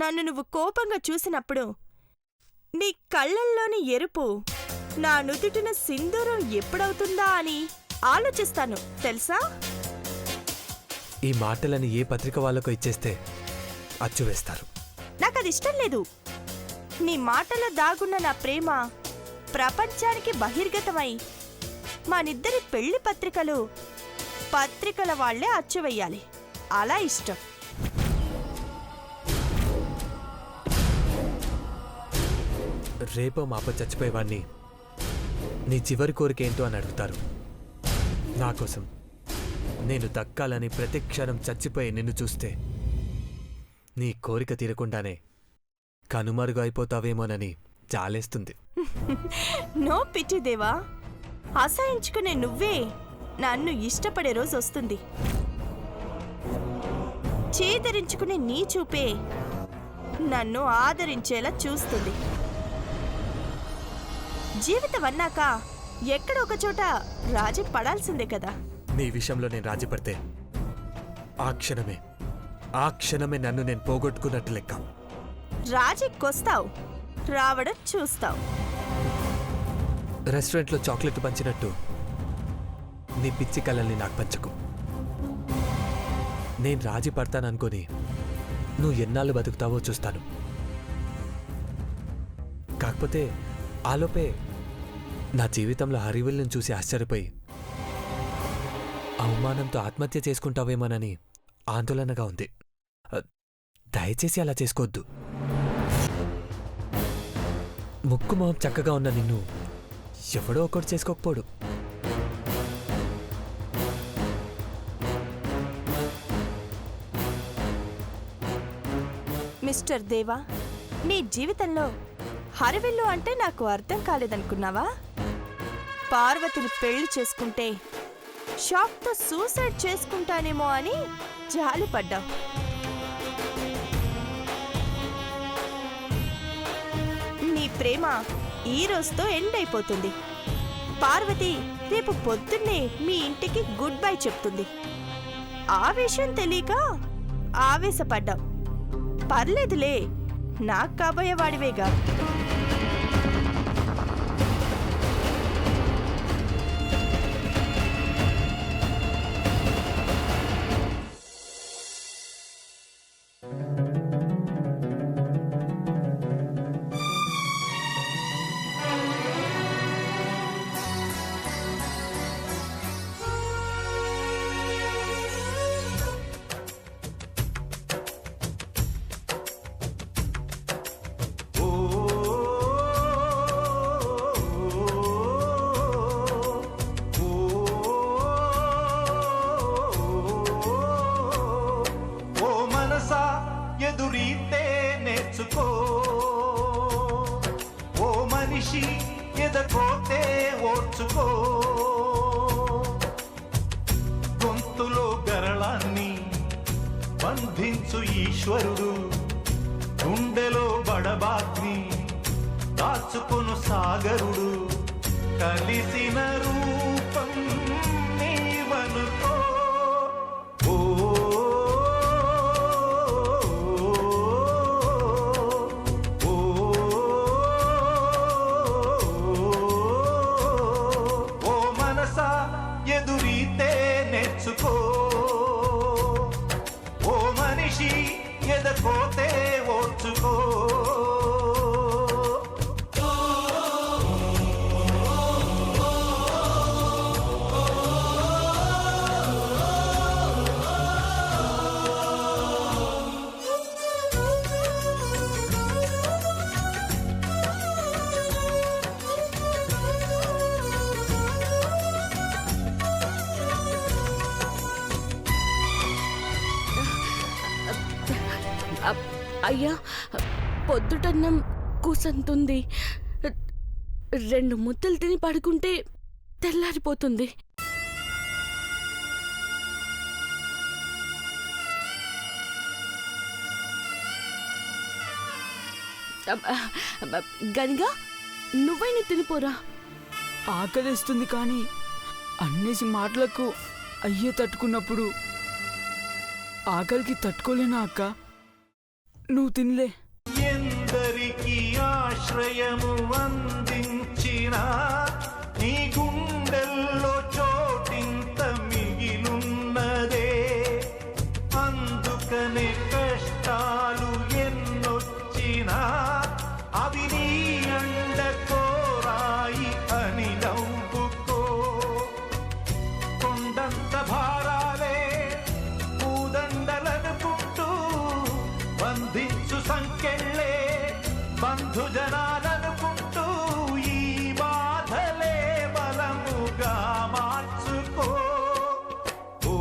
నన్ను నువ్వు కోపంగా చూసినప్పుడు నీ కళ్ళల్లోని ఎరుపు నా నుదుటిన సింధూరం ఎప్పుడవుతుందా అని ఆలోచిస్తాను తెలుసా? ఈ మాటలని ఏ పత్రిక వాళ్ళకో ఇచ్చేస్తే అచ్చు వేస్తారు. నాకది ఇష్టం లేదు. నీ మాటలో దాగున్న నా ప్రేమ ప్రపంచానికి బహిర్గతమై మనిద్దరి పెళ్లి పత్రికల వాళ్లే అచ్చు వెయ్యాలి. అలా ఇష్టం. రేపో మాపో చచ్చిపోయేవాణ్ణి నీ చివరి కోరికేంటో అని అడుగుతారు. నాకోసం నేను దక్కాలని ప్రతి క్షణం చచ్చిపోయి నిన్ను చూస్తే నీ కోరిక తీరకుండానే కనుమరుగు అయిపోతావేమోనని చాలేస్తుంది. నో పిచ్చి దేవా, అసహించుకునే నువ్వే నన్ను ఇష్టపడే రోజు వస్తుంది. చేదరించుకునే నీ చూపే నన్ను ఆదరించేలా చూస్తుంది. జీవితం అన్నాక ఎక్కడో ఒక చోట రాజీ పడాల్సిందే కదా. నీ విషయంలో నేను రాజీ పడితే ఆ క్షణమే నన్ను నేను పోగొట్టుకున్నట్టు లెక్క. రాజీకొస్తావు, రావడం చూస్తావు. రెస్టారెంట్లో చాక్లెట్ పంచినట్టు నీ పిచ్చి కళల్ని నాకు పంచకు. నేను రాజీ పడతాననుకొని నువ్వు ఎన్నాళ్ళు బతుకుతావో చూస్తాను. కాకపోతే ఆలోపే నా జీవితంలో హరివిల్ని చూసి ఆశ్చర్యపోయి అవమానంతో ఆత్మహత్య చేసుకుంటావేమోనని ఆందోళనగా ఉంది. దయచేసి అలా చేసుకోవద్దు. ముక్కు మొహం చక్కగా ఉన్న నిన్ను ఎవడో ఒకటి చేసుకోకపోడు. మిస్టర్ దేవా, నీ జీవితంలో హరివిల్లు అంటే నాకు అర్థం కాలేదనుకున్నావా? పార్వతిని పెళ్లి చేసుకుంటే షాక్తో సూసైడ్ చేసుకుంటానేమో అని జాలిపడ్డావు. నీ ప్రేమ ఈ రోజుతో ఎండ్ అయిపోతుంది. పార్వతి రేపు పొద్దున్నే మీ ఇంటికి గుడ్ బై చెప్తుంది. ఆ విషయం తెలియక ఆవేశపడ్డావు. పర్లేదులే, నాకు కాబోయేవాడివేగా. ఎదురీతే నేర్చుకో, ఓ మనిషి ఎదకోతే ఓర్చుకో. గొంతులో గరళాన్ని బంధించు ఈశ్వరుడు, గుండెలో బడబాగ్ని దాచుకొను సాగరుడు. కలిసిన రూపం నీవనుకో. ఎదురీతే నేర్చుకో, ఓ మనిషి ఎదకోతే ఓర్చుకో. అయ్యా, పొద్దుటన్నం కూసంతుంది. 2 ముద్దలు తిని పడుకుంటే తెల్లారిపోతుంది. గనిగా నువ్వైనా తినిపోరా. ఆకలిస్తుంది కానీ అన్నేసి మాటలకు అయ్యే తట్టుకున్నప్పుడు ఆకలికి తట్టుకోలేనా అక్క? నువ్వు తినలే. ఎందరికీ ఆశ్రయము అందించిన నీ గుండెల్లో చోటింత మిగిలున్నదే. అందుకనే కష్టాలు ఎన్నొచ్చినా అవి నీ అండ కోరాయి అని నవ్వుకో. కొండంత భారాలే పూదండలనుకుంటూ బంధించు సంకెళ్ళే బంధుజనాలనుకుంటూ ఈ బాధలే బలముగా మార్చుకో. ఓ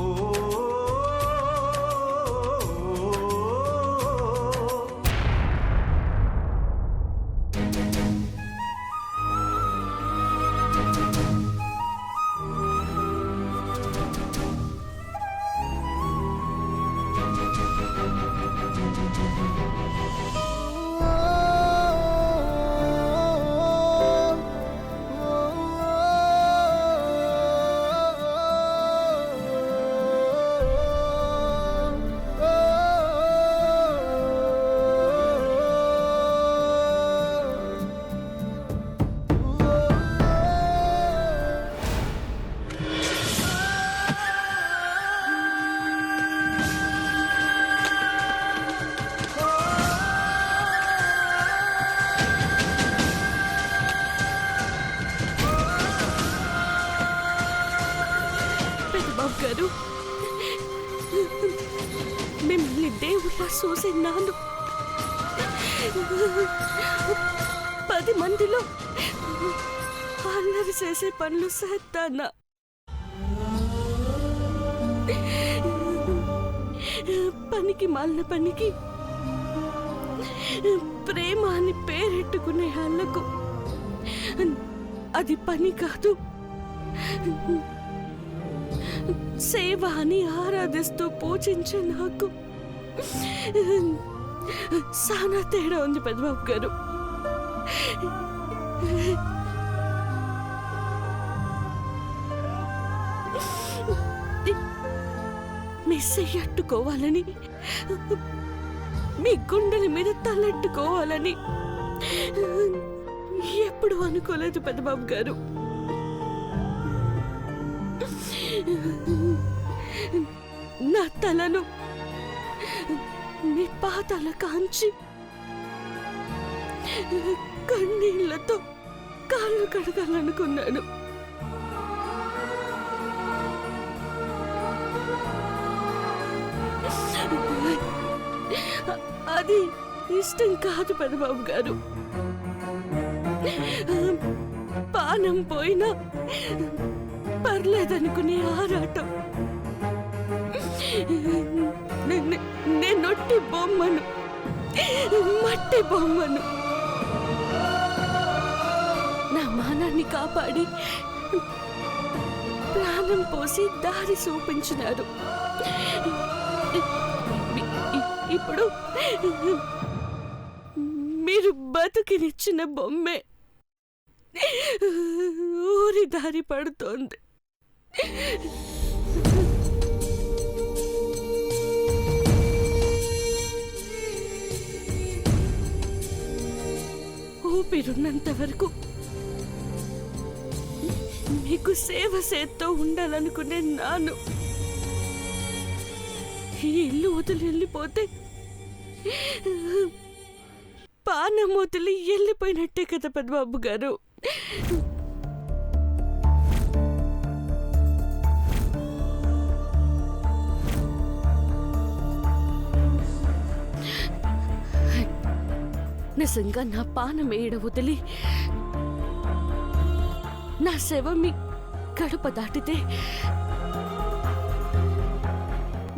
పెద్దబాబు గారు, మిమ్మల్ని దేవుళ్ళ చూసిన్నాను. 10 మందిలో అల్లరి చేసే పనులు చేస్తానా. పనికి మాలిన పనికి ప్రేమ అని పేరెట్టుకునే వాళ్ళకు అది పని కాదు, సేవ అని ఆరాధిస్తూ పూజించే నాకు సానా తేడా ఉంది పెద్దబాబు గారు. మీ చెయ్యట్టుకోవాలని, మీ గుండెల మీద తలెట్టుకోవాలని ఎప్పుడు అనుకోలేదు పెద్దబాబు గారు. నా తలను మీ పాదాల కాంచి కన్నీళ్లతో కాళ్ళు కడగాలనుకున్నాను. అది ఇష్టం కాదు పెద్దబాబు గారు. పానం పోయినా పర్లేదనుకునే ఆరాటం. నేనొట్టి బొమ్మను, మట్టి బొమ్మను. నా మానాన్ని కాపాడి ప్రాణం పోసి దారి చూపించినారు. ఇప్పుడు మీరు బతుకినిచ్చిన బొమ్మే ఊరి దారి పడుతోంది. ఊపిరున్నంత వరకు మీకు సేవ చేత్తో ఉండాలనుకునే నాను ఈ ఇల్లు వదిలి వెళ్ళిపోతే పానం వదిలి వెళ్ళిపోయినట్టే కదా పెద్దబాబు గారు. నిజంగా నా పానం ఏడ వదిలి నా శవం మీ గడప దాటితే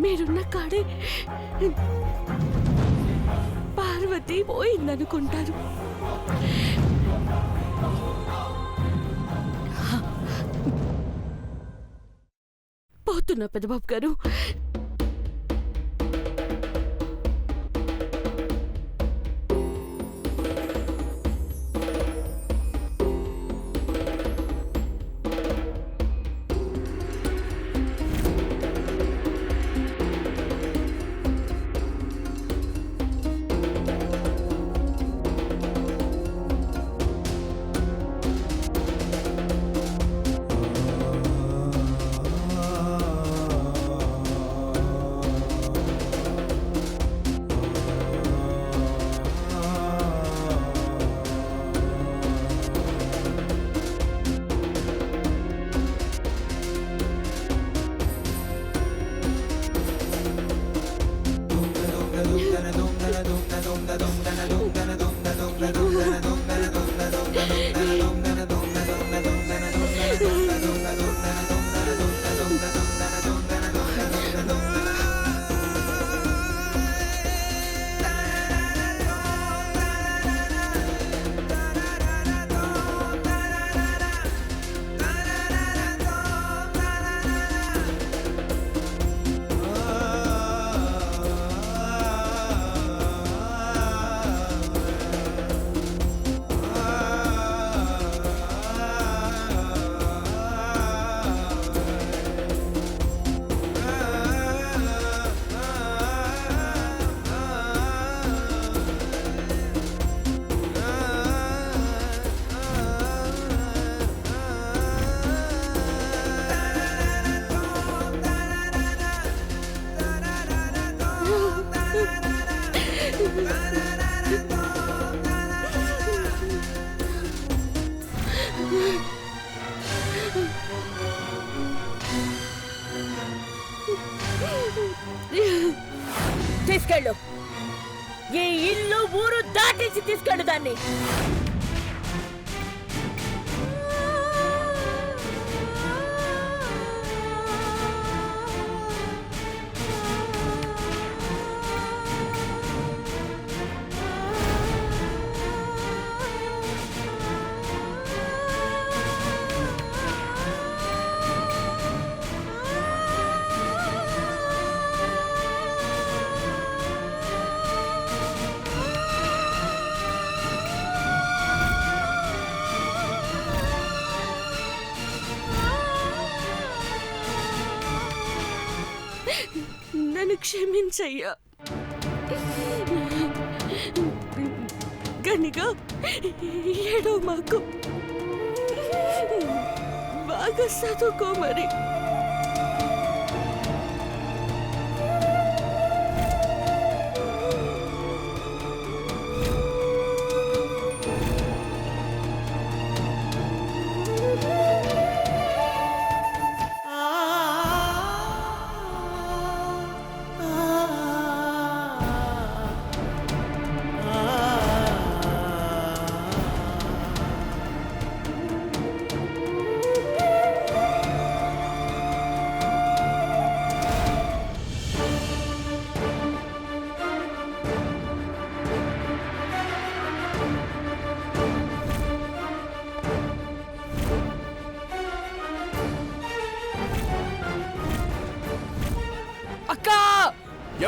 మీరున్న కాడే పార్వతి పోయిందనుకుంటారు. పోతున్నా పెద్దబాబు గారు. తీసుకెళ్ళు. ఈ ఇల్లు ఊరు దాటించి తీసుకెళ్ళు దాన్ని. నన్ను క్షమించయ్యా. గనిగా ఏడో మాకు బాగా చదువుకో మరి.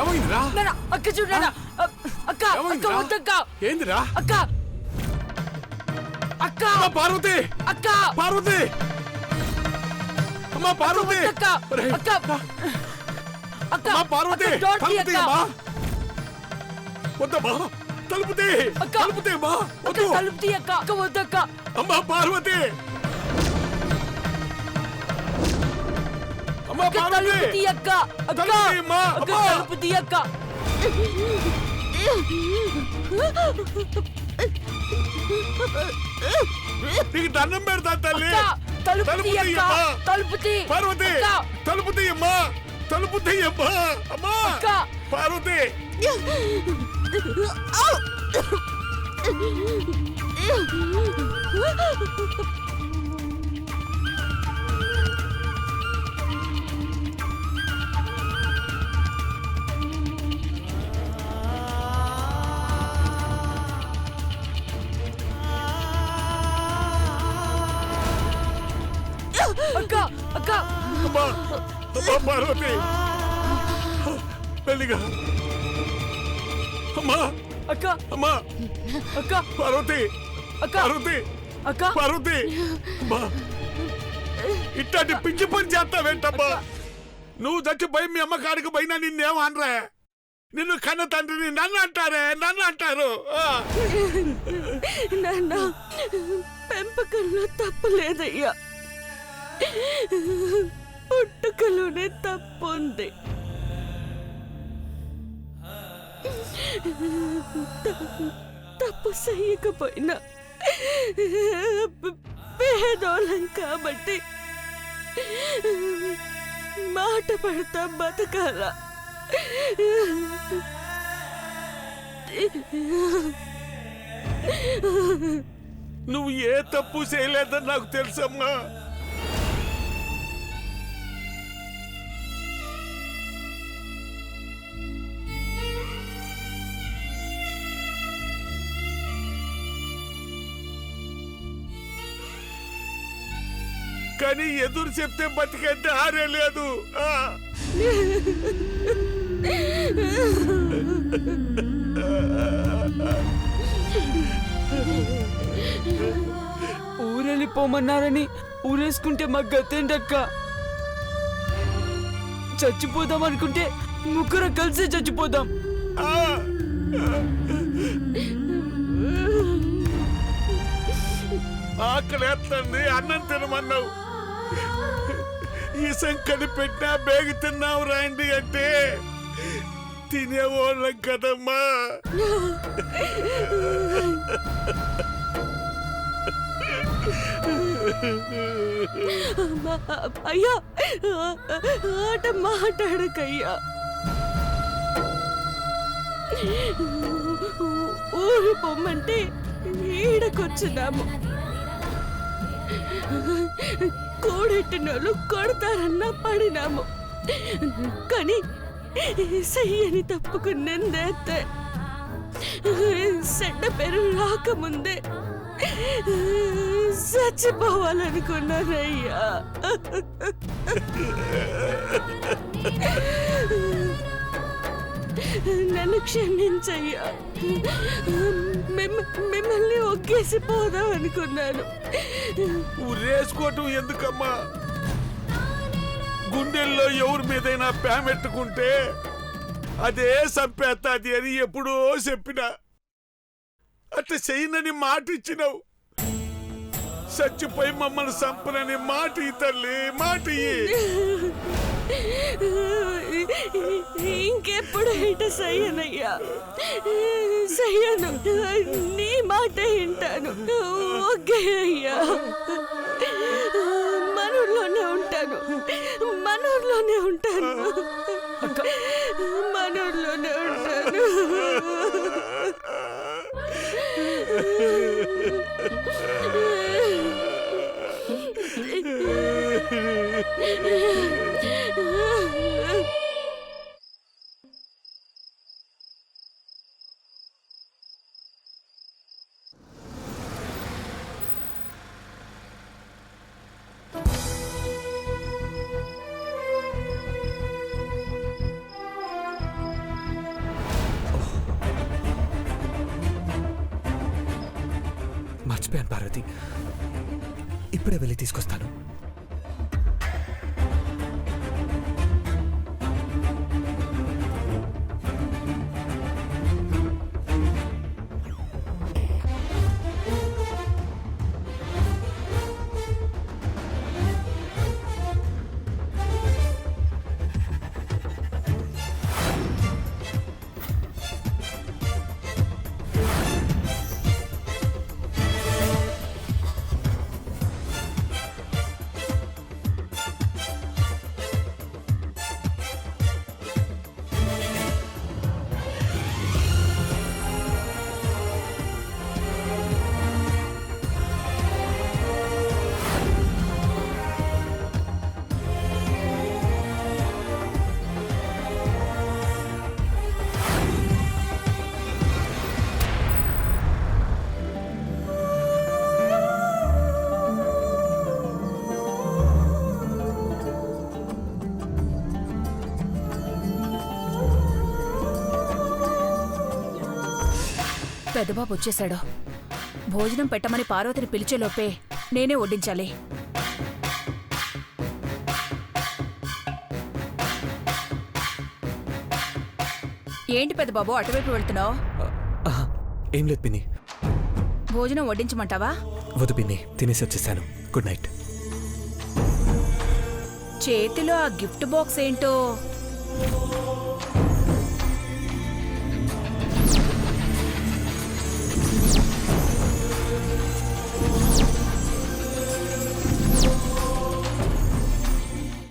ఏమైందిరా? అక్క చూడరా అక్క. అక్క వద్దక్క. ఏందిరా? అక్క అక్క పార్వతి. అక్క పార్వతి. అమ్మా పార్వతి. అక్క అక్క అక్క పార్వతి. తలుపుతీ అమ్మా. వద్దమ్మా తలుపుతీ. తలుపుతీ అమ్మా. తలుపుతీ అక్క. అక్క వద్దక్క. అమ్మా పార్వతి. అమ్మా పార్వతి. తలుపుతీ అక్క. అక్క తలుపుతీ అక్క. నీకు దండం పెడతా తల్లి. తలుపుతీ అక్క. తలుపుతీ. పార్వతి తలుపుతీ అమ్మా. తలుపుతీ అమ్మా. అమ్మా పార్వతి. అక్క అక్క అమ్మా. అమ్మా పార్వతి. పెళ్ళిగా. అమ్మా. అక్క అమ్మా. అక్క పార్వతి. అక్క పార్వతి. అక్క పార్వతి. అమ్మా ఇట్లాంటి పిచ్చి పని చేస్తావేంటమ్మా? నువ్వు చచ్చిపోయి మీ అమ్మ కాడికి పోయినా నిన్నేమనరా? నిన్ను కన్న తండ్రిని నన్ను అంటారే. నన్ను అంటారు. నాన్న పెంపకంలో తప్పులేదయ్యా, పుట్టుకలోనే తప్పుంది. తప్పు చేయకపోయినా పేదోళం కాబట్టి మాట పడతా బతకాల. నువ్వు ఏ తప్పు చేయలేదని నాకు తెలుసమ్మా. కానీ ఎదురు చెప్తే బతికంటే ఆరే లేదు. ఊరెళ్ళిపోమన్నారని ఊరేసుకుంటే మా గతేంటక్క? చచ్చిపోదాం అనుకుంటే ముగ్గురం కలిసి చచ్చిపోదాం. ఆకలేస్తుంది, అన్నం తినమన్నావు. ఈ సంకటి పెట్టినా బేగి తిన్నావు రాండి అంటే తినేవాళ్ళం కదమ్మా. అయ్యా ఆట మాట్లాడకయ్యా. ఊరు పొమ్మంటే ఈడకొచ్చినాము. కూడెట్టినోళ్ళు కొడతారన్నా పడినాము. కానీ సయ్యని తప్పుకున్నందేస్తే చెడ్డ పేరు రాకముందే చచ్చిపోవాలనుకున్నానయ్యా. నన్ను క్షమించయ్యా. మిమ్మల్ని ఒగ్గేసి పోదాం అనుకున్నాను. ఊరేసుకోవటం ఎందుకమ్మా? గుండెల్లో ఎవరి మీదైనా ప్యామెట్టుకుంటే అదే సంపేస్తాది అని ఎప్పుడో చెప్పినా. అట్లా చెయ్యనని మాట ఇచ్చినావు. చచ్చిపోయి మమ్మల్ని సంపనని మాట ఈ తల్లి, మాట ఇంకెప్పుడు ఇట సయ్యనయ్యా. సయ్యను, నీ మాట వింటాను. ఓకే అయ్యా. మనూర్లోనే ఉంటాను, మనూర్లోనే ఉంటాను, మనూర్లోనే ఉంటాను. మర్చిపోయాను పార్వతి, ఇప్పుడే వెళ్ళి తీసుకొస్తాను. పెద్దబాబు వచ్చేశాడు. భోజనం పెట్టమని పార్వతిని పిలిచేలోపే నేనే వడ్డించాలి. ఏంటి పెద్దబాబు అటువైపు వెళ్తున్నావు? ఏం లేదు పిన్ని. భోజనం వడ్డించమంటావా? వద్దు పిన్ని, తినేసి వచ్చేసాను. Good night. చేతిలో ఆ గిఫ్ట్ బాక్స్ ఏంటో